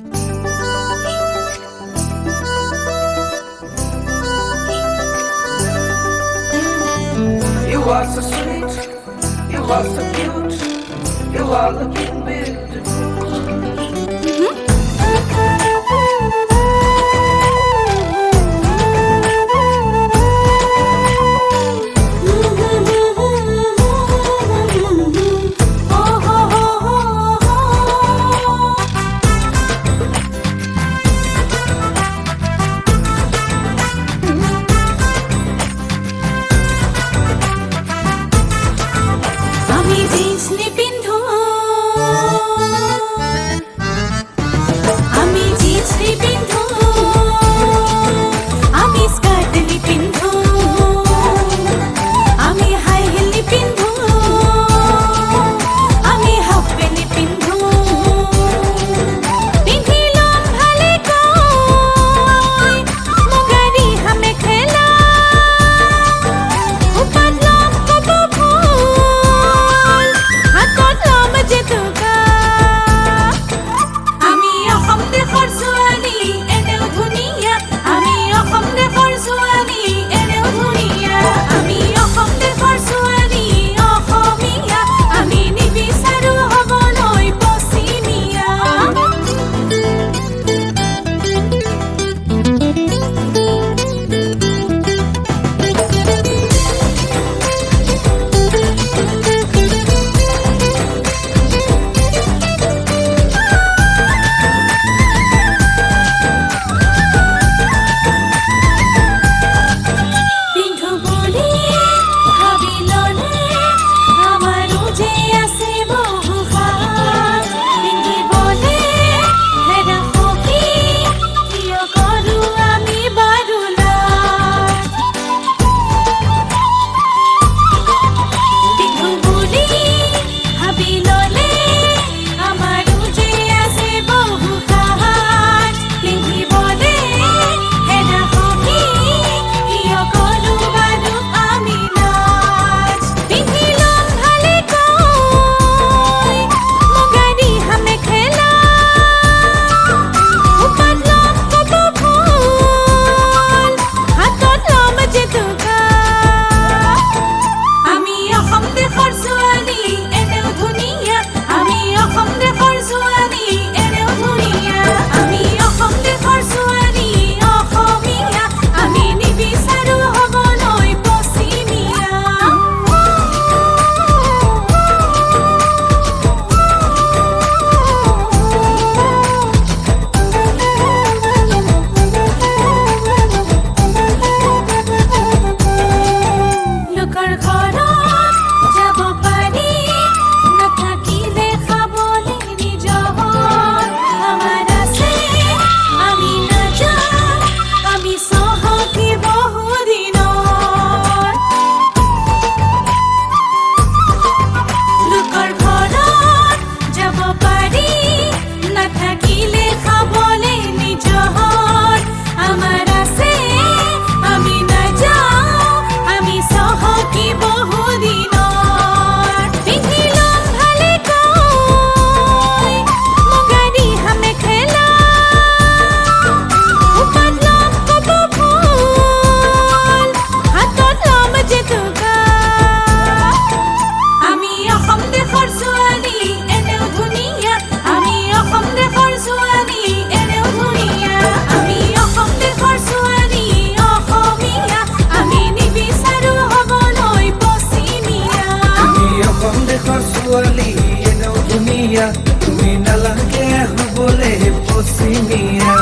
You are so sweet, you are so cute, you are looking beautiful. আমি jeans নিপিন্ধো আমি skirt নিপিন্ধো আমি high heel নিপিন্ধো আমি half pant নিপিন্ধো পিন্ধিলাম ভালে কই মুগারি হামে খেলা উপাদলাম কবু ফুল হাতত লম জেতুকা আমি অসম দেশৰ ছোৱালী এনেও ধুনীয়া আমি অসম দেশৰ ছোৱালী এনেও ধুনীয়া আমি অসম দেশৰ ছোৱালী অসমীয়া আমি নিবিচাৰো হ'বলৈ পশ্চিমীয়া পিন্ধো বুলি ভাবি ল'লে আমাৰো যে আছে বহু সাজ পিন্ধিবলে হেৰা সখী কিয় কৰোঁ আমি বাৰু লাজ পিন্ধো বুলি ভাবি ল'লে আমাৰো যে আছে বহু সাজ পিন্ধিবলে হেৰা সখী কিয় কৰোঁ বাৰু আমি লাজ পিন্ধিলাম ভালে কই মুগাৰি হামে খেলা উপাদলাম কবু ফুল হাতত লম জেতুকা আমি অসম দেশৰ ছোৱালী এনেও ধুনীয়া আমি অসম দেশৰ ছোৱালী এনেও ধুনীয়া আমি অসম দেশৰ ছোৱালী অসমীয়া আমি নিবিচাৰো হ'বলৈ পশ্চিমীয়া লোকৰ ঘৰত যাব পাৰি নাথাকিলে খাবলৈ নিজৰ আমাৰ আছে আমি নাযাওঁ আমি চহকী বহুদিনৰ লোকৰ ঘৰত যাব পাৰি নাথাকিলে খাবলৈ নিজৰ আমাৰ আছে আমি নাযাওঁ আমি চহকী বহুদিনৰ পিন্ধিলাম ভালে কই মুগাৰি হামে খেলা উপাদলাম কবু ফুল হাতত লম জেতুকা আমি অসম দেশৰ ছোৱালী এনেও ধুনীয়া আমি অসম দেশৰ ছোৱালী এনেও ধুনীয়া আমি অসম দেশৰ ছোৱালী অসমীয়া আমি নিবিচাৰো হ'বলৈ পশ্চিমীয়া আমি অসম দেশৰ ছোৱালী এনেও ধুনীয়া তুমি নালাগে হ'বলে পশ্চিমীয়া